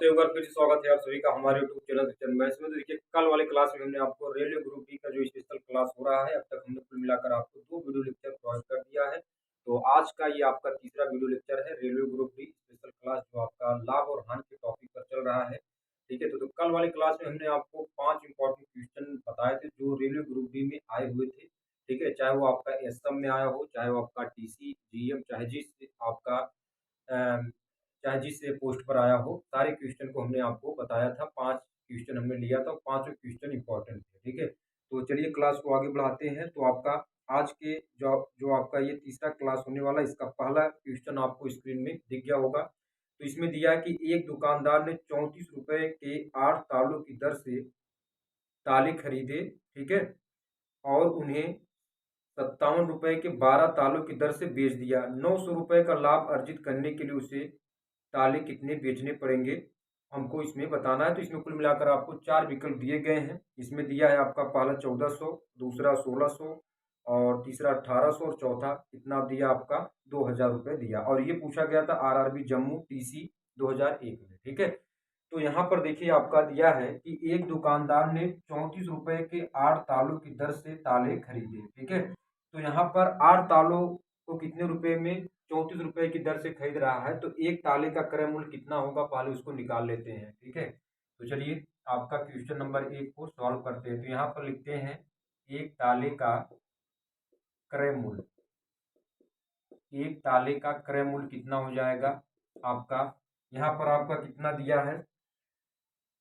नमस्ते, एक बार फिर से स्वागत है आप सभी का हमारे यूट्यूब चैनल किचन मैथ्स में। तो देखिए, कल वाले क्लास में हमने आपको रेलवे ग्रुप डी का जो स्पेशल क्लास हो रहा है, अब तक हमने कुल मिलाकर आपको 2 वीडियो लेक्चर प्रोवाइड कर दिया है। तो आज का ये आपका तीसरा वीडियो लेक्चर है, railway group D special class, जो आपका लाभ और हानि के टॉपिक पर चल रहा है। ठीक है, तो कल वाले क्लास में हमने आपको 5 इंपॉर्टेंट क्वेश्चन बताए थे जो रेलवे ग्रुप डी में आए हुए थे। ठीक है, चाहे वो आपका एसएम में आया हो, चाहे वो आपका टीसी, जीएम, चाहे जिस आपका चाहे जिस पोस्ट पर आया हो, सारे क्वेश्चन को हमने आपको बताया था। 5 क्वेश्चन हमने लिया था, पाँचों क्वेश्चन इंपॉर्टेंट थे। ठीक है, तो चलिए क्लास को आगे बढ़ाते हैं। तो आपका आज के जो जो आपका ये तीसरा क्लास होने वाला है, इसका पहला क्वेश्चन आपको स्क्रीन में दिख गया होगा। तो इसमें दिया है कि एक दुकानदार ने 34 रुपए के 8 तालों की दर से ताले खरीदे। ठीक है, और उन्हें 57 रुपए के 12 तालों की दर से बेच दिया। 900 रुपए का लाभ अर्जित करने के लिए उसे ताले कितने बेचने पड़ेंगे, हमको इसमें बताना है। तो इसमें कुल मिलाकर आपको 4 विकल्प दिए गए हैं। इसमें दिया है आपका पहला 1400, दूसरा 1600, और तीसरा 1800, और चौथा कितना दिया आपका 2000 रुपये दिया। और ये पूछा गया था आरआरबी जम्मू टीसी 2001 में। ठीक है, तो यहाँ पर देखिए आपका दिया है कि एक दुकानदार ने 34 रुपए के 8 तालों की दर से ताले खरीदे। ठीक है, तो यहाँ पर 8 तालों को कितने रुपए में 34 रुपए की दर से खरीद रहा है, तो एक ताले का क्रय मूल्य कितना होगा, पहले उसको निकाल लेते हैं। ठीक है, तो चलिए आपका क्वेश्चन नंबर 1 को सॉल्व करते हैं। तो यहाँ पर लिखते हैं एक ताले का क्रय मूल्य। एक ताले का क्रय मूल्य कितना हो जाएगा आपका, यहाँ पर आपका कितना दिया है,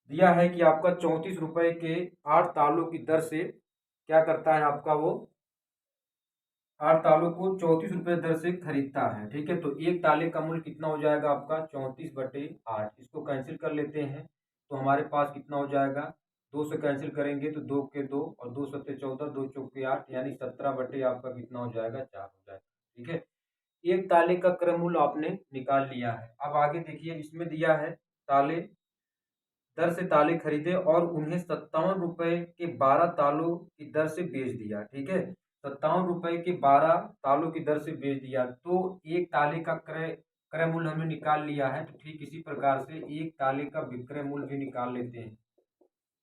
दिया है कि आपका 34 रुपए के 8 तालों की दर से क्या करता है आपका, वो 8 तालों को 34 रुपए दर से खरीदता है। ठीक है, तो एक ताले का मूल्य कितना हो जाएगा आपका 34/8। इसको कैंसिल कर लेते हैं, तो हमारे पास कितना हो जाएगा, 2 से कैंसिल करेंगे तो 2 के 2 और 2 सत्ते 14, 2 चौके 8, यानी 17 आपका कितना हो जाएगा 4 हो जाएगा। ठीक है, एक ताले का क्रय मूल्य आपने निकाल लिया है। अब आगे देखिए, इसमें दिया है ताले दर से ताले खरीदे और उन्हें 57 रुपए के 12 तालों की दर से बेच दिया। ठीक है, 57 रुपए के 12 तालों की दर से बेच दिया। तो एक ताले का क्रय क्रय मूल्य हमने निकाल लिया है। तो ठीक इसी प्रकार से एक ताले का विक्रय मूल्य भी निकाल लेते हैं।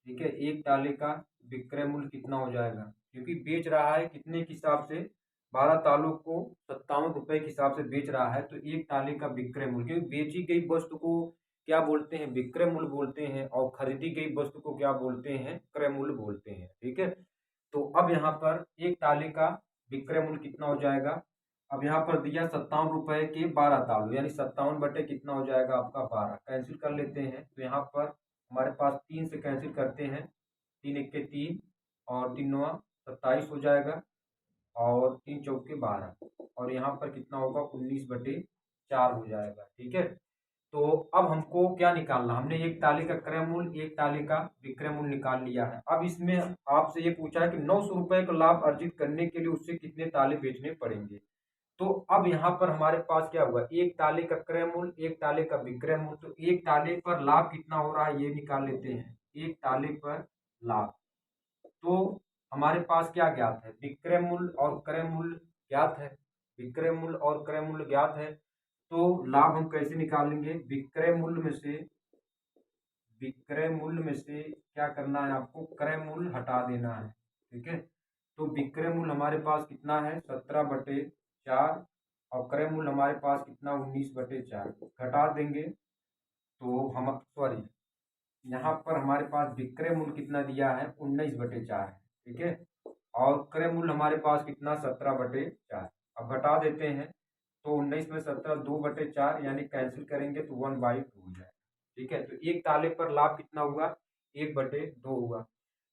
ठीक है, एक ताले का विक्रय मूल्य कितना हो जाएगा, क्योंकि बेच रहा है कितने के हिसाब से, 12 तालों को 57 रुपए के हिसाब से बेच रहा है। तो एक ताले का विक्रय मूल्य, क्योंकि बेची गई वस्तु को क्या बोलते हैं, विक्रय मूल्य बोलते हैं, और खरीदी गई वस्तु को क्या बोलते हैं, क्रय मूल्य बोलते हैं। ठीक है, तो अब यहाँ पर एक ताले का विक्रय मूल्य कितना हो जाएगा, अब यहाँ पर दिया 57 रुपए के 12 तालु, यानी 57 बटे कितना हो जाएगा आपका 12, कैंसिल कर लेते हैं। तो यहाँ पर हमारे पास 3 से कैंसिल करते हैं, 3 एक्के 3 और 3 नवा 27 हो जाएगा, और 3 चौके 12, और यहाँ पर कितना होगा 19/4 हो जाएगा। ठीक है, तो अब हमको क्या निकालना, हमने एक ताले का क्रय मूल्य, एक ताले का विक्रय मूल्य निकाल लिया है। अब इसमें आपसे ये पूछा है कि 900 रुपए का लाभ अर्जित करने के लिए उससे कितने ताले बेचने पड़ेंगे। तो अब यहाँ पर हमारे पास क्या हुआ, एक ताले का क्रय मूल्य, एक ताले का विक्रय मूल्य। तो एक ताले पर लाभ कितना हो रहा है ये निकाल लेते हैं, एक ताले पर लाभ। तो हमारे पास क्या ज्ञात है, विक्रय मूल्य और क्रय मूल्य ज्ञात है, विक्रय मूल्य और क्रय मूल्य ज्ञात है। तो लाभ हम कैसे निकालेंगे, विक्रय मूल्य में से, विक्रय मूल्य में से क्या करना है आपको, क्रय मूल्य हटा देना है। ठीक है, तो विक्रय मूल्य हमारे पास कितना है 17/4, और क्रय मूल्य हमारे पास कितना 19/4, घटा देंगे तो हम सॉरी, यहाँ पर हमारे पास विक्रय मूल्य कितना दिया है 19/4 है। ठीक है, और क्रय मूल्य हमारे पास कितना 17/4। अब घटा देते हैं, तो 19 में 17 2/4, यानी कैंसिल करेंगे तो 1/2 हो जाएगा। ठीक है, तो एक ताले पर लाभ कितना हुआ 1/2 हुआ।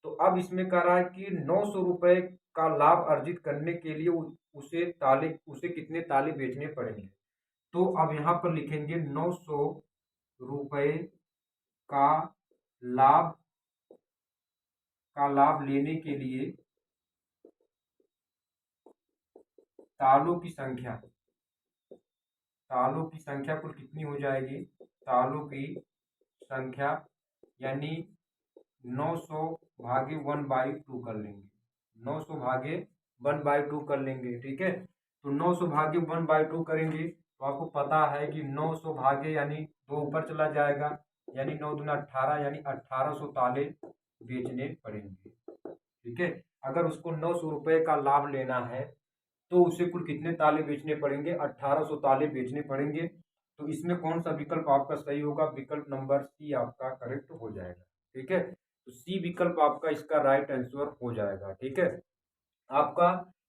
तो अब इसमें कह रहा है कि 900 रुपए का लाभ अर्जित करने के लिए उसे कितने ताले बेचने पड़ेंगे। तो अब यहाँ पर लिखेंगे 900 रुपए का लाभ लेने के लिए तालों की संख्या, तालों की संख्या कुल कितनी हो जाएगी, तालों की संख्या यानी 900 भागे 1/2 कर लेंगे, 900 भागे 1/2 कर लेंगे। ठीक है, तो 900 भागे 1/2 करेंगे तो आपको पता है कि 900 भागे यानी 2 ऊपर चला जाएगा, यानी 9 दूना 18 यानी 1800 ताले बेचने पड़ेंगे। ठीक है, अगर उसको 900 रुपये का लाभ लेना है तो उसे कुल कितने ताले बेचने पड़ेंगे? 1800 ताले बेचने पड़ेंगे। तो इसमें कौन सा विकल्प आपका सही होगा? विकल्प नंबर सी आपका करेक्ट हो जाएगा। ठीक है, तो सी विकल्प आपका इसका राइट आंसर हो जाएगा। ठीक है, आपका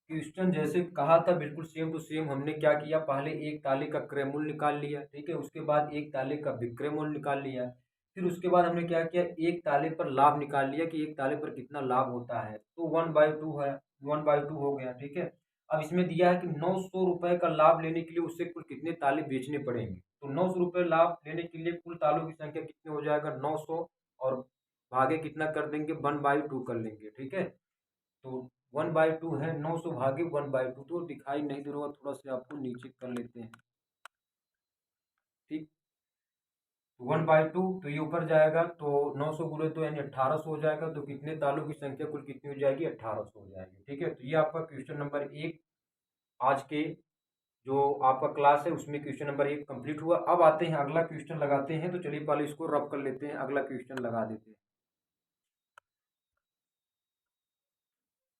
क्वेश्चन जैसे कहा था बिल्कुल सेम टू सेम हमने क्या किया, पहले एक ताले का क्रय मूल्य निकाल लिया। ठीक है, उसके बाद एक ताले का विक्रय मूल्य निकाल लिया। फिर उसके बाद हमने क्या किया, एक ताले पर लाभ निकाल लिया कि एक ताले पर कितना लाभ होता है, तो 1/2 है, 1/2 हो गया। ठीक है, अब इसमें दिया है कि 900 रुपए का लाभ लेने के लिए उससे कुल कितने ताले बेचने पड़ेंगे। तो 900 रुपये लाभ लेने के लिए कुल तालों की संख्या कितनी हो जाएगा? 900 और भागे कितना कर देंगे? 1/2 कर लेंगे। ठीक है, तो 1/2 है, 900 भागे 1/2, तो दिखाई नहीं दे रहा होगा, थोड़ा सा आपको नीचे कर लेते हैं। ठीक, 1/2 तो ये ऊपर जाएगा, तो 900 गुणे तो यानी 1800 हो जाएगा। तो कितने तालों की संख्या कुल कितनी हो जाएगी? 1800 हो जाएगी। ठीक है, तो ये आपका क्वेश्चन नंबर 1 आज के जो आपका क्लास है उसमें क्वेश्चन नंबर 1 कंप्लीट हुआ। अब आते हैं अगला क्वेश्चन लगाते हैं, तो चलिए पहले इसको रब कर लेते हैं, अगला क्वेश्चन लगा देते हैं।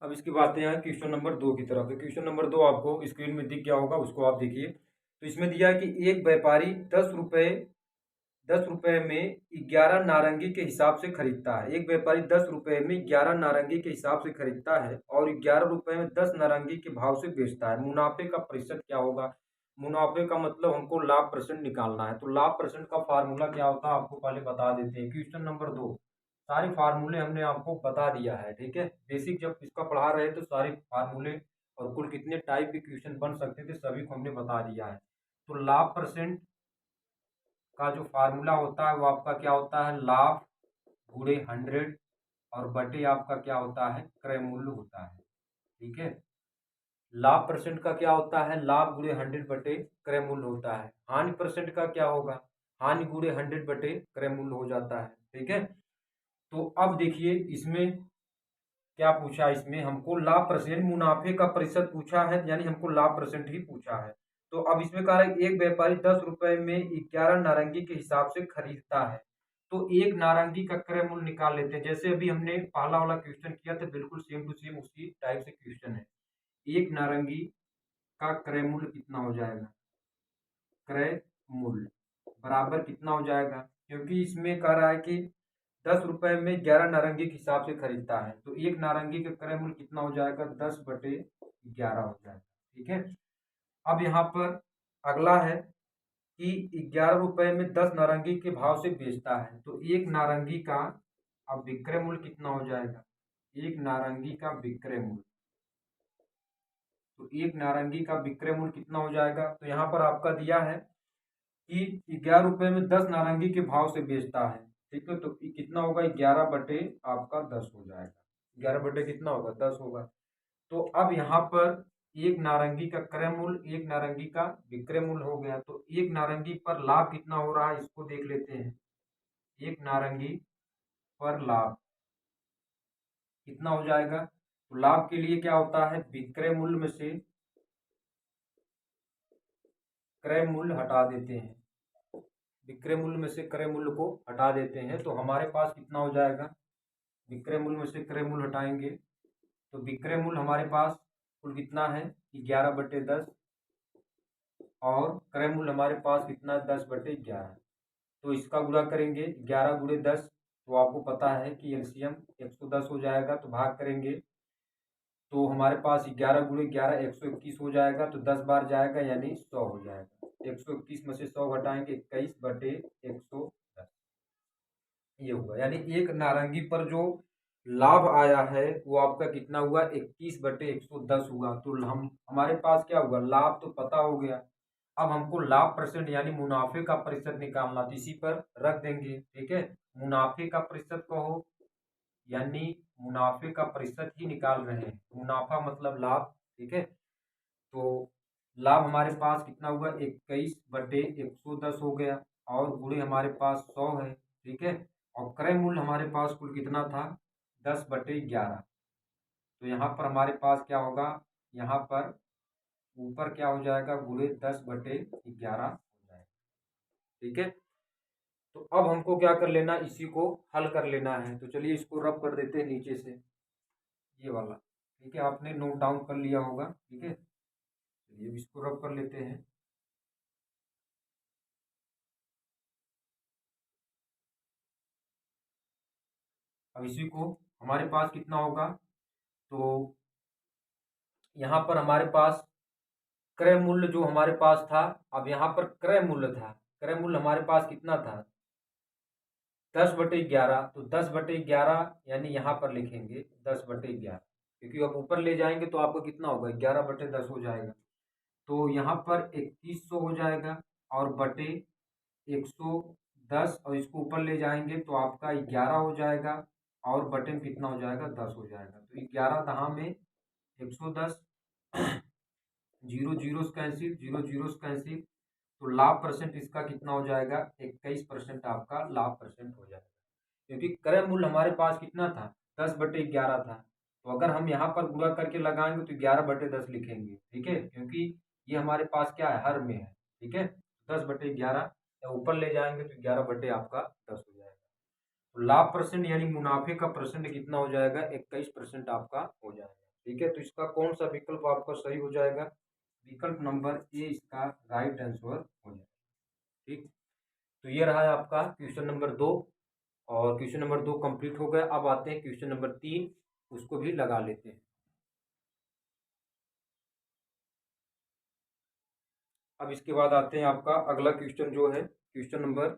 अब इसकी बातें हैं क्वेश्चन नंबर 2 की तरफ। तो क्वेश्चन नंबर 2 आपको स्क्रीन में दिख गया होगा, उसको आप देखिए। तो इसमें दिया है कि एक व्यापारी 10 रुपए में 11 नारंगी के हिसाब से खरीदता है। एक व्यापारी 10 रुपए में 11 नारंगी के हिसाब से खरीदता है और 11 रुपए में 10 नारंगी के भाव से बेचता है। मुनाफे का प्रतिशत क्या होगा? मुनाफे का मतलब हमको लाभ परसेंट निकालना है। तो लाभ परसेंट का फार्मूला क्या होता है आपको पहले बता देते हैं। क्वेश्चन नंबर 2 सारे फार्मूले हमने आपको बता दिया है। ठीक है, बेसिक जब इसका पढ़ा रहे तो सारे फार्मूले और कुल कितने टाइप के क्वेश्चन बन सकते थे सभी को हमने बता दिया है। तो लाभ परसेंट का जो फार्मूला होता है वो आपका क्या होता है? लाभ गुणे 100 और बटे आपका क्या होता है? क्रय मूल्य होता है। ठीक है, लाभ परसेंट का क्या होता है? लाभ गुणे 100 बटे क्रय मूल्य होता है। हानि परसेंट का क्या होगा? हानि गुणे 100 बटे क्रय मूल्य हो जाता है। ठीक है, तो अब देखिए इसमें क्या पूछा, इसमें हमको लाभ परसेंट मुनाफे का प्रतिशत पूछा है, यानी हमको लाभ परसेंट ही पूछा है। तो अब इसमें कहा है एक व्यापारी 10 रुपए में 11 नारंगी के हिसाब से खरीदता है, तो एक नारंगी का क्रय मूल्य निकाल लेते हैं। जैसे अभी हमने पहला वाला क्वेश्चन किया था बिल्कुल सेम टू सेम उसी टाइप से क्वेश्चन है। एक नारंगी का क्रय मूल्य कितना हो जाएगा? क्रय मूल्य बराबर कितना हो जाएगा? क्योंकि इसमें कह रहा है कि 10 रुपए में 11 नारंगी के हिसाब से खरीदता है, तो एक नारंगी का क्रय मूल्य कितना हो जाएगा? 10/11 हो जाएगा। ठीक है, अब यहाँ पर अगला है कि 11 रुपए में 10 नारंगी के भाव से बेचता है, तो एक नारंगी का अब विक्रय मूल्य कितना हो जाएगा? एक नारंगी का विक्रय मूल्य, तो एक नारंगी का विक्रय मूल्य कितना हो जाएगा? तो यहाँ पर आपका दिया है कि 11 रुपए में 10 नारंगी के भाव से बेचता है। ठीक है, तो कितना होगा? 11 बटे आपका 10 हो जाएगा। 11 बटे कितना होगा? 10 होगा। तो अब यहाँ पर एक नारंगी का क्रय मूल्य, एक नारंगी का विक्रय मूल्य हो गया, तो एक नारंगी पर लाभ कितना हो रहा है इसको देख लेते हैं। एक नारंगी पर लाभ कितना हो जाएगा? तो लाभ के लिए क्या होता है? विक्रय मूल्य में से क्रय मूल्य हटा देते हैं। विक्रय मूल्य में से क्रय मूल्य को हटा देते हैं, तो हमारे पास कितना हो जाएगा? विक्रय मूल्य में से क्रय मूल्य हटाएंगे तो विक्रय मूल्य हमारे पास कुल कितना है? 11/10 और क्रय मूल्य हमारे पास कितना? 10/11। तो इसका गुणा करेंगे 11 × 10, तो आपको पता है कि एलसीएम 110 हो जाएगा, तो भाग करेंगे तो हमारे पास 11 × 11 121 हो जाएगा, तो 10 बार जाएगा यानी 100 हो जाएगा। 121 में से 100 घटाएंगे 21/110, ये हुआ। यानी एक नारंगी पर जो लाभ आया है वो आपका कितना हुआ? 21/110 हुआ। तो हम हमारे पास क्या हुआ? लाभ तो पता हो गया, अब हमको लाभ परसेंट यानी मुनाफे का प्रतिशत निकालना, तो इसी पर रख देंगे। ठीक है, मुनाफे का प्रतिशत कहो यानी मुनाफे का प्रतिशत ही निकाल रहे हैं, मुनाफा मतलब लाभ। ठीक है, तो लाभ हमारे पास कितना हुआ? 21/110 हो गया और गुणे हमारे पास 100 है। ठीक है, और क्रय मूल्य हमारे पास कुल कितना था? 10/11। तो यहाँ पर हमारे पास क्या होगा? यहाँ पर ऊपर क्या हो जाएगा? गुणे 10/11 हो जाएगा। ठीक है, तो अब हमको क्या कर लेना, इसी को हल कर लेना है। तो चलिए इसको रब कर देते हैं नीचे से, ये वाला। ठीक है, आपने नोट डाउन कर लिया होगा। ठीक है, चलिए इसको रब कर लेते हैं। अब इसी को हमारे पास कितना होगा, तो यहाँ पर हमारे पास क्रय मूल्य जो हमारे पास था, अब यहाँ पर क्रय मूल्य था, क्रय मूल्य हमारे पास कितना था, 10/11। तो 10/11 यानी यहाँ पर लिखेंगे 10/11, क्योंकि अब ऊपर ले जाएंगे तो आपको कितना होगा, 11/10 हो जाएगा। तो यहाँ पर 3100 हो जाएगा, और बटे 110, और इसको ऊपर ले जाएंगे तो आपका 11 हो जाएगा, और बटे में कितना हो जाएगा, 10 हो जाएगा। तो 11 दहा में 110, zero zero cancel, zero zero cancel, तो लाभ परसेंट इसका कितना हो जाएगा, 21% आपका लाभ परसेंट हो जाएगा। क्योंकि क्रय मूल्य हमारे पास कितना था, 10/11 था। तो अगर हम यहाँ पर गुणा करके लगाएंगे तो 11/10 लिखेंगे। ठीक है, क्योंकि ये हमारे पास क्या है, हर में है। ठीक है, 10/11, या ऊपर ले जाएंगे तो 11 आपका 10 हो जाएगा। तो लाभ परसेंट यानी मुनाफे का परसेंट कितना हो जाएगा, 21% आपका हो जाएगा। ठीक है, तो इसका कौन सा विकल्प आपका सही हो जाएगा, विकल्प नंबर ए इसका राइट आंसर हो जाएगा। ठीक, तो ये रहा है आपका क्वेश्चन नंबर 2, और क्वेश्चन नंबर 2 कंप्लीट हो गया। अब आते हैं क्वेश्चन नंबर 3, उसको भी लगा लेते हैं। अब इसके बाद आते हैं आपका अगला क्वेश्चन जो है क्वेश्चन नंबर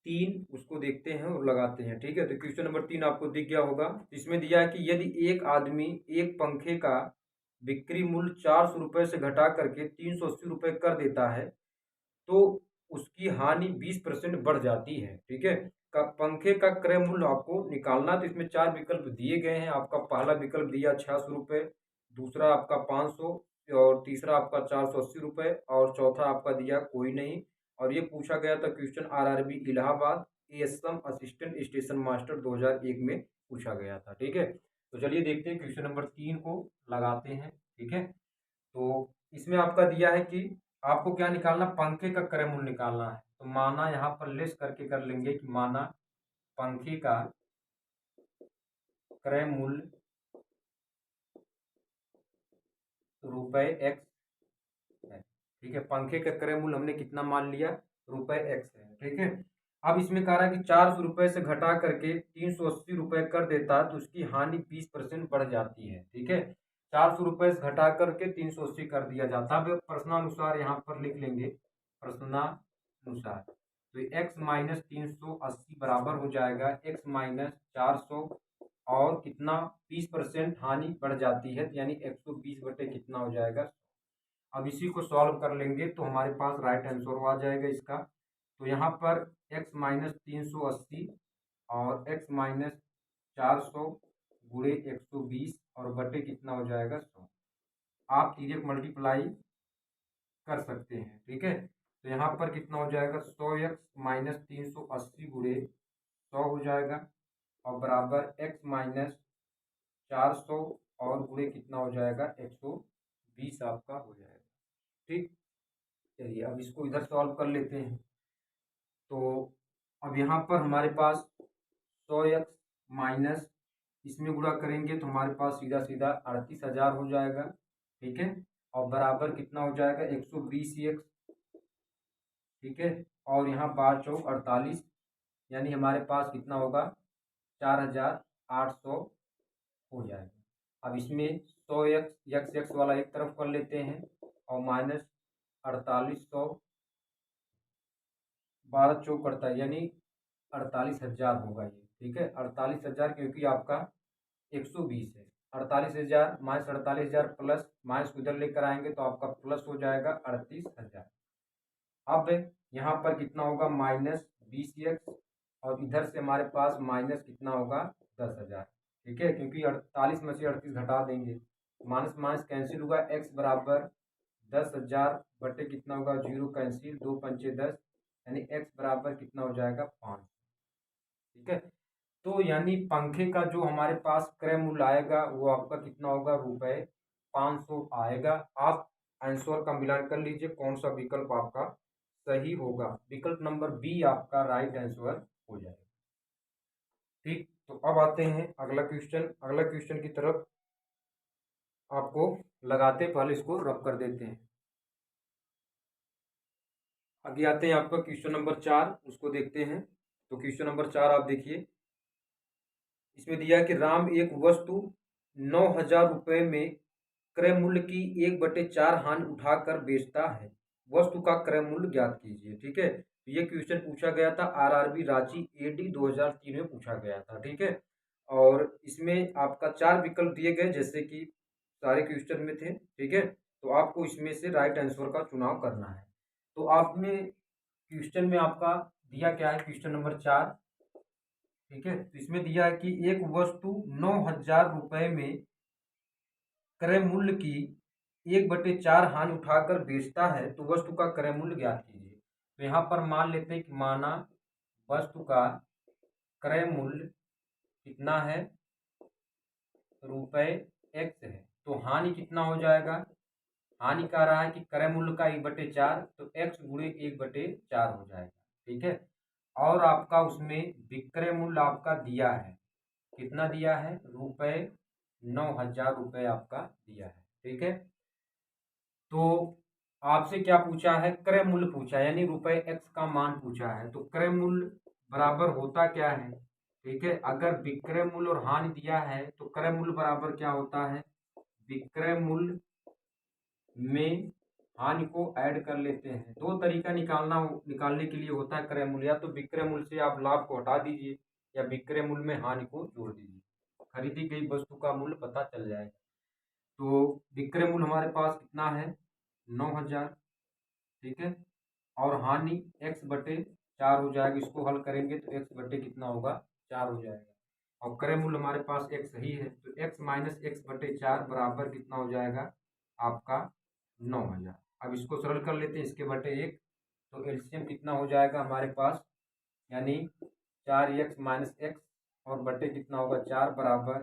3, उसको देखते हैं और लगाते हैं। ठीक है, तो क्वेश्चन नंबर 3 आपको दिख गया होगा। इसमें दिया है कि यदि एक आदमी एक पंखे का बिक्री मूल्य 400 रुपये से घटा करके 380 रुपये कर देता है, तो उसकी हानि 20% बढ़ जाती है। ठीक है, का पंखे का क्रय मूल्य आपको निकालना। तो इसमें 4 विकल्प दिए गए हैं। आपका पहला विकल्प दिया 600 रुपये, दूसरा आपका 500, और तीसरा आपका 480 रुपये, और चौथा आपका दिया कोई नहीं। और ये पूछा गया था question RRB Allahabad ASM assistant station master 2001 में पूछा गया था। ठीक है, तो चलिए देखते हैं क्वेश्चन नंबर 3 को लगाते हैं। ठीक है, तो इसमें आपका दिया है कि आपको क्या निकालना, पंखे का क्रय मूल्य निकालना है। तो माना यहाँ पर लेस करके कर लेंगे कि माना पंखे का क्रय मूल्य ₹X है। ठीक है, पंखे का क्रय मूल्य हमने कितना मान लिया, ₹X है। ठीक है, अब इसमें कह रहा है कि 400 रुपये से घटा करके 380 रुपये कर देता है, तो उसकी हानि 20% बढ़ जाती है। ठीक है, 400 रुपये से घटा करके 380 कर दिया जाता है। अब प्रश्नानुसार यहाँ पर लिख लेंगे, प्रश्नानुसार। तो x माइनस 380 बराबर हो जाएगा x माइनस 400, और कितना 20% हानि बढ़ जाती है, यानी 120 बटे कितना हो जाएगा। अब इसी को सॉल्व कर लेंगे तो हमारे पास राइट आंसर आ जाएगा इसका। तो यहाँ पर x माइनस 380 और x माइनस 400 गुणे 120, और बटे कितना हो जाएगा 100। आप direct मल्टीप्लाई कर सकते हैं। ठीक है, तो यहाँ पर कितना हो जाएगा, 100x माइनस 380 गुणे 100 हो जाएगा, और बराबर x माइनस 400 और गुणे कितना हो जाएगा 120 आपका हो जाएगा। ठीक, चलिए अब इसको इधर सॉल्व कर लेते हैं। तो अब यहाँ पर हमारे पास 100x माइनस, इसमें गुणा करेंगे तो हमारे पास सीधा सीधा 38,000 हो जाएगा। ठीक है, और बराबर कितना हो जाएगा 120x। ठीक है, और यहाँ 5×4 = 48, यानी हमारे पास कितना होगा, 4,800 हो जाएगा। अब इसमें 100x वाला एक तरफ कर लेते हैं, और माइनस 4800, 12×4 = यानी 48,000 होगा ये। ठीक है, 48,000, क्योंकि आपका 120 है। 48,000 माइनस 48,000 प्लस माइनस को इधर लेकर आएंगे तो आपका प्लस हो जाएगा 38,000। अब यहाँ पर कितना होगा, माइनस 20x, और इधर से हमारे पास माइनस कितना होगा 10,000। ठीक है, क्योंकि 48 में से 38 घटा देंगे, माइनस माइनस कैंसिल होगा, x बराबर 10,000 बटे कितना होगा, 0 कैंसिल, 2×5 = 10, यानी x बराबर कितना हो जाएगा 5। ठीक है, तो यानी पंखे का जो हमारे पास क्रय मूल्य आएगा वो आपका कितना होगा, ₹500 आएगा। आप आंसर का मिलान कर लीजिए कौन सा विकल्प आपका सही होगा। विकल्प नंबर बी आपका राइट आंसर हो जाएगा। ठीक, तो अब आते हैं अगला क्वेश्चन की तरफ। आपको लगाते पहले इसको रब कर देते हैं। आगे आते हैं आपका क्वेश्चन नंबर 4, उसको देखते हैं। तो क्वेश्चन नंबर 4 आप देखिए, इसमें दिया है कि राम एक वस्तु 9,000 रुपये में क्रय मूल्य की 1/4 हानि उठाकर बेचता है। वस्तु का क्रय मूल्य ज्ञात कीजिए। ठीक है, तो ये क्वेश्चन पूछा गया था आरआरबी रांची एडी 2003 में पूछा गया था। ठीक है, और इसमें आपका 4 विकल्प दिए गए जैसे कि सारे क्वेश्चन में थे। ठीक है, तो आपको इसमें से राइट आंसर का चुनाव करना है। तो आपने क्वेश्चन में आपका दिया क्या है, क्वेश्चन नंबर 4। ठीक है, तो इसमें दिया है कि एक वस्तु 9,000 रुपये में क्रय मूल्य की 1/4 हानि उठाकर बेचता है, तो वस्तु का क्रय मूल्य ज्ञात कीजिए। तो यहाँ पर मान लेते हैं कि माना वस्तु का क्रय मूल्य कितना है, रुपए एक्स है, तो हानि कितना हो जाएगा, हानि कह रहा है कि क्रय मूल्य का 1/4, तो एक्स गुणे 1/4 हो जाएगा। ठीक है, और आपका उसमें विक्रय मूल्य आपका दिया है, कितना दिया है, रुपए 9,000 रुपये आपका दिया है। ठीक है, तो आपसे क्या पूछा है, क्रय मूल्य पूछा है, यानी रुपए एक्स का मान पूछा है। तो क्रय मूल्य बराबर होता क्या है, ठीक है, अगर विक्रय मूल्य और हानि दिया है तो क्रय मूल्य बराबर क्या होता है, विक्रय मूल्य में हानि को ऐड कर लेते हैं। दो तरीका निकालने के लिए होता है क्रय मूल्य, या तो विक्रय मूल्य से आप लाभ को हटा दीजिए या विक्रय मूल्य में हानि को जोड़ दीजिए, खरीदी गई वस्तु का मूल्य पता चल जाएगा। तो विक्रय मूल्य हमारे पास कितना है, 9,000। ठीक है, और हानि x/4 हो जाएगा, इसको हल करेंगे तो x बटे कितना होगा, 4 हो जाएगा। और क्रय मूल्य हमारे पास x ही है, तो x माइनस x/4 बराबर कितना हो जाएगा आपका 9,000। अब इसको सरल कर लेते हैं, इसके बटे 1, तो एलसीएम कितना हो जाएगा हमारे पास, यानी 4x माइनस एक्स और बटे कितना होगा 4 बराबर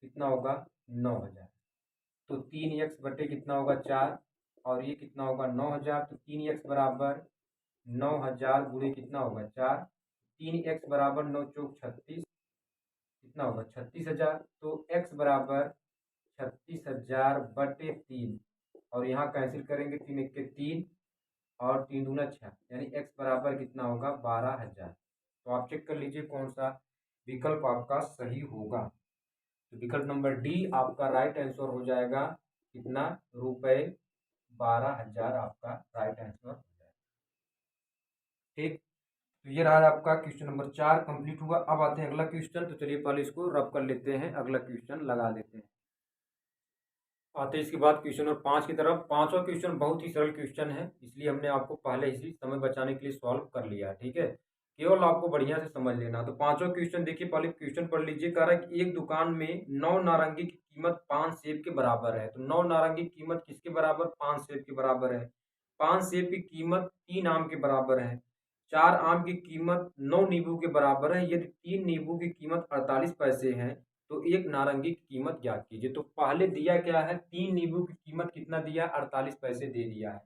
कितना होगा 9,000। तो 3x बटे कितना होगा 4 और ये कितना होगा 9,000, तो 3x बराबर 9,000 गुणे कितना होगा 4, 3x बराबर 9 चौक 36, कितना होगा 36,000। तो x बराबर 36,000 बटे 3, और यहाँ कैंसिल करेंगे, 3 1 के 3 और 3 दूना 6, यानी x बराबर कितना होगा 12,000। तो आप चेक कर लीजिए कौन सा विकल्प आपका सही होगा। तो विकल्प नंबर डी आपका राइट आंसर हो जाएगा, कितना, रुपए 12,000 आपका राइट आंसर हो जाएगा। ठीक, तो ये रहा आपका क्वेश्चन नंबर 4 कंप्लीट हुआ। अब आते हैं अगला क्वेश्चन, तो चलिए पहले इसको रब कर लेते हैं, अगला क्वेश्चन लगा लेते हैं। आते हैं इसके बाद क्वेश्चन नंबर 5 की तरफ। पांचवा क्वेश्चन बहुत ही सरल क्वेश्चन है, इसलिए हमने आपको पहले ही समय बचाने के लिए सॉल्व कर लिया। ठीक है, केवल आपको बढ़िया से समझ लेना। तो पांचवा क्वेश्चन देखिए, पहले क्वेश्चन पढ़ लीजिए। कह रहा है कि एक दुकान में 9 नारंगी की कीमत 5 सेब के बराबर है। तो 9 नारंगी की कीमत किसके बराबर, 5 सेब के बराबर है। 5 सेब की कीमत 3 आम के बराबर है। 4 आम की कीमत 9 नींबू के बराबर है। यदि 3 नींबू की कीमत 48 पैसे है तो एक नारंगी की कीमत ज्ञात कीजिए। तो पहले दिया क्या है, 3 नींबू की कीमत कितना दिया, 48 पैसे दे दिया है।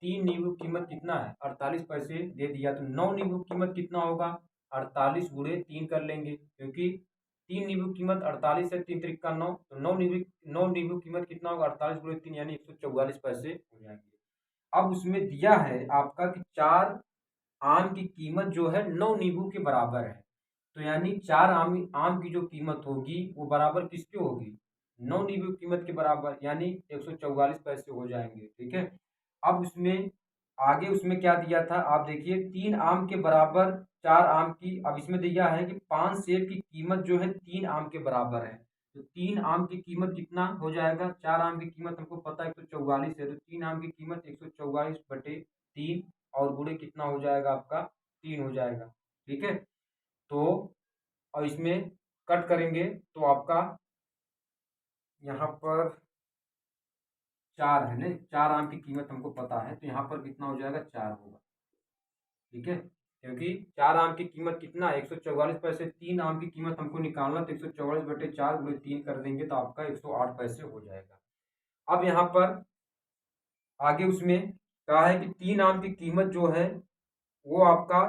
3 नींबू की कीमत कितना है, 48 पैसे दे दिया। तो 9 नींबू की कीमत कितना होगा, 48 गुणे 3 कर लेंगे, क्योंकि 3 नींबू की कीमत 48 है, 3 त्रिक का 9, तो 9 नींबू की कीमत कितना होगा, 48 गुणे 3 यानी 144 पैसे हो जाएंगे। अब उसमें दिया है आपका कि 4 आम की कीमत जो है 9 नींबू के बराबर है। तो यानी 4 आम की जो कीमत होगी वो बराबर किसकी होगी, 9 नींबू की कीमत के बराबर, यानी 144 पैसे हो जाएंगे। ठीक है, अब उसमें आगे उसमें क्या दिया था आप देखिए, 3 आम के बराबर 4 आम की, अब इसमें दिया है कि 5 सेब की कीमत जो है 3 आम के बराबर है। तो 3 आम की कीमत कितना हो जाएगा, 4 आम की कीमत हमको पता है 144 है, तो 3 आम की कीमत 144 बटे 3 और गुणे कितना हो जाएगा आपका 3 हो जाएगा। ठीक है, तो और इसमें कट करेंगे तो आपका यहाँ पर 4 है ना, 4 आम की कीमत हमको पता है, तो यहाँ पर कितना हो जाएगा 4 होगा। ठीक है, क्योंकि 4 आम की कीमत कितना है 144 पैसे, 3 आम की कीमत हमको निकालना, तो 144 बटे 4 गुणे 3 कर देंगे तो आपका 108 पैसे हो जाएगा। अब यहाँ पर आगे उसमें कहा है कि 3 आम की कीमत जो है वो आपका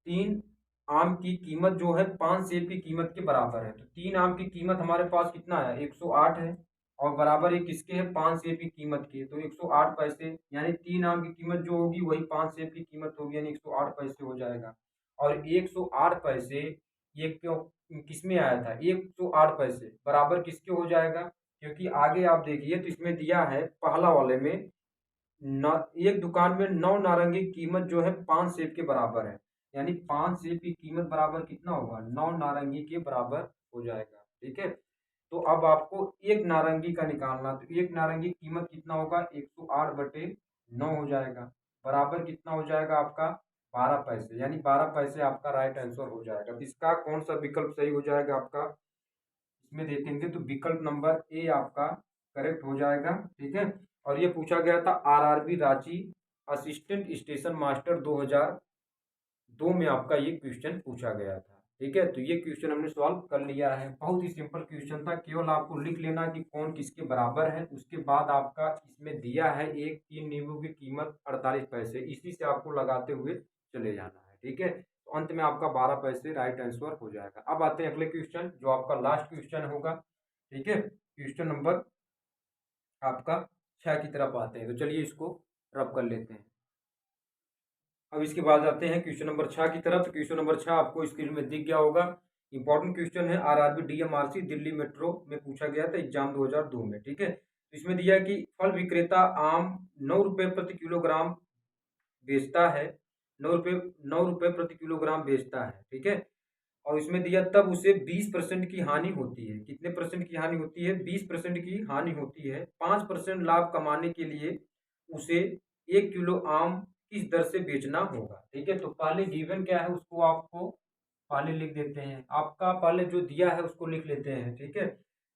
3 आम की कीमत जो है 5 सेब की कीमत के बराबर है। तो 3 आम की कीमत हमारे पास कितना है, 108 है, और बराबर ये किसके है, 5 सेब की कीमत के। तो 108 पैसे, यानी 3 आम की कीमत जो होगी वही 5 सेब की कीमत होगी, यानी 108 पैसे हो जाएगा। और 108 पैसे ये क्यों किस में आया था, 108 पैसे बराबर किसके हो जाएगा, क्योंकि आगे आप देखिए तो इसमें दिया है पहला वाले में न, एक दुकान में 9 नारंगी की कीमत जो है 5 सेब के बराबर है, यानी 5 सेब की कीमत बराबर कितना होगा, 9 नारंगी के बराबर हो जाएगा। ठीक है, तो अब आपको एक नारंगी का निकालना, तो एक नारंगी की कीमत कितना होगा, 108 बटे 9 हो जाएगा, बराबर कितना हो जाएगा आपका 12 पैसे, यानी 12 पैसे आपका राइट आंसर हो जाएगा। तो इसका कौन सा विकल्प सही हो जाएगा आपका, इसमें देखेंगे तो विकल्प नंबर ए आपका करेक्ट हो जाएगा। ठीक है, और ये पूछा गया था RRB Ranchi assistant station master 2002 में आपका ये क्वेश्चन पूछा गया था। ठीक है, तो ये क्वेश्चन हमने सॉल्व कर लिया है, बहुत ही सिंपल क्वेश्चन था, केवल आपको लिख लेना कि कौन किसके बराबर है। उसके बाद आपका इसमें दिया है एक 3 नींबू की कीमत 48 पैसे, इसी से आपको लगाते हुए चले जाना है। ठीक है, तो अंत में आपका 12 पैसे राइट आंसर हो जाएगा। अब आते हैं अगले क्वेश्चन, जो आपका लास्ट क्वेश्चन होगा। ठीक है, क्वेश्चन नंबर आपका 6 की तरफ आते हैं, तो चलिए इसको रब कर लेते हैं। अब इसके बाद आते हैं क्वेश्चन नंबर 6 की तरफ। क्वेश्चन नंबर 6 आपको स्क्रीन में दिख गया होगा, इंपॉर्टेंट क्वेश्चन है, आरआरबी डीएमआरसी दिल्ली मेट्रो में पूछा गया था एग्जाम 2002 में। ठीक है, तो इसमें दिया कि फल विक्रेता आम 9 रुपये प्रति किलोग्राम बेचता है, 9 रुपये प्रति किलोग्राम बेचता है। ठीक है, और इसमें दिया तब उसे 20% की हानि होती है। कितने परसेंट की हानि होती है, 20% की हानि होती है। 5% लाभ कमाने के लिए उसे 1 किलो आम किस दर से बेचना होगा। ठीक है, तो पहले गिवन क्या है उसको आपको पहले लिख देते हैं, आपका पहले जो दिया है उसको लिख लेते हैं। ठीक है,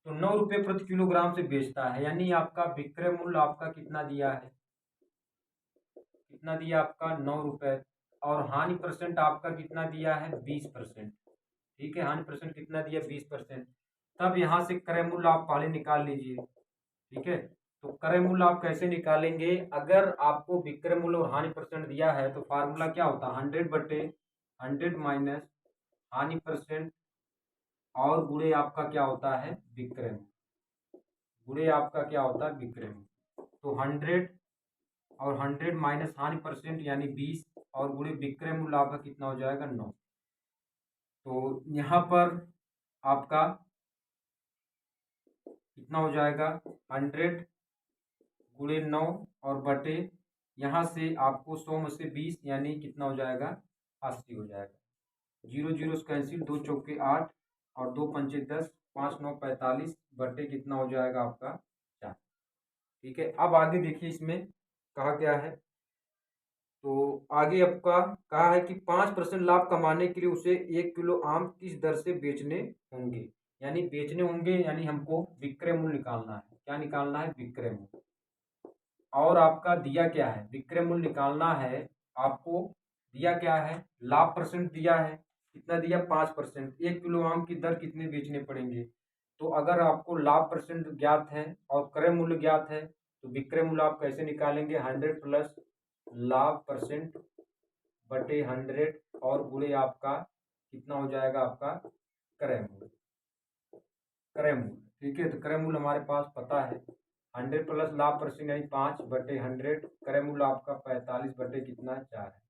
तो 9 रुपये प्रति किलोग्राम से बेचता है, यानी आपका विक्रय मूल्य आपका कितना दिया है, कितना दिया आपका 9 रुपये, और हानि परसेंट आपका कितना दिया है 20%। ठीक है, हानि परसेंट कितना दिया 20%। तब यहाँ से क्रय मूल्य आप पहले निकाल लीजिए। ठीक है, तो क्रय मूल्य आप कैसे निकालेंगे, अगर आपको विक्रय मूल्य और हानि परसेंट दिया है तो फार्मूला क्या होता है, 100/100 माइनस हानि परसेंट और गुणे आपका क्या होता है विक्रय मूल्य, गुणे आपका क्या होता है विक्रय मूल्य। तो 100 और 100 माइनस हानि परसेंट यानी 20, और गुणे विक्रय मूल्य आपका कितना हो जाएगा 9। तो यहाँ पर आपका कितना हो जाएगा 100 गुणे 9 और बटे, यहाँ से आपको 100 में से 20 यानी कितना हो जाएगा 80 हो जाएगा। 0 0 कैंसिल, 2 चौके 8 और 2 पंचे 10, 5 9 45 बटे कितना हो जाएगा आपका 4। ठीक है, अब आगे देखिए इसमें कहा क्या है, तो आगे आपका कहा है कि 5% लाभ कमाने के लिए उसे 1 किलो आम किस दर से बेचने होंगे, यानी बेचने होंगे, यानी हमको विक्रय मूल्य निकालना है। क्या निकालना है, विक्रय मूल्य। और आपका दिया क्या है, विक्रय मूल्य निकालना है आपको, दिया क्या है लाभ परसेंट दिया है, कितना दिया 5%, 1 किलो आम की दर कितने बेचने पड़ेंगे। तो अगर आपको लाभ परसेंट ज्ञात है और क्रय मूल्य ज्ञात है तो विक्रय मूल्य आप कैसे निकालेंगे, 100 प्लस लाभ परसेंट बटे 100 और गुणे आपका कितना हो जाएगा आपका क्रय मूल्य, क्रय मूल्य। ठीक है, तो क्रय मूल्य हमारे पास पता है 100 प्लस लाभ परसेंट यानी 5/100, क्रय मूल्य आपका 45 बटे कितना 4 है,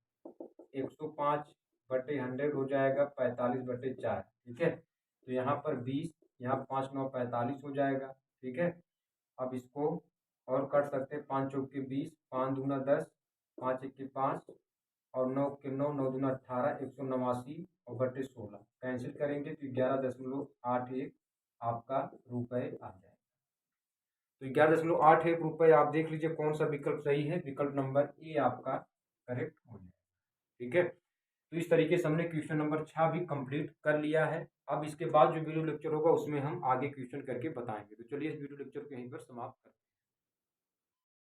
105 बटे 100 हो जाएगा 45 बटे 4। ठीक है, तो यहाँ पर 20, यहाँ 5 9 45 हो जाएगा। ठीक है, अब इसको और कर सकते हैं, 5 चौके 20, 5 दूना 10, 5 एक के 5 और 9 के 9, 9 दूना 18, 189 और बटे 16 कैंसिल करेंगे तो 11.81 आपका रुपए आ जाएगा। तो 11.81 रुपए आप देख लीजिए कौन सा विकल्प सही है, विकल्प नंबर ए आपका करेक्ट हो जाएगा। ठीक है, तो इस तरीके से हमने क्वेश्चन नंबर 6 भी कंप्लीट कर लिया है। अब इसके बाद जो वीडियो लेक्चर होगा उसमें हम आगे क्वेश्चन करके बताएंगे। तो चलिए इस वीडियो लेक्चर को यहीं पर समाप्त करते हैं।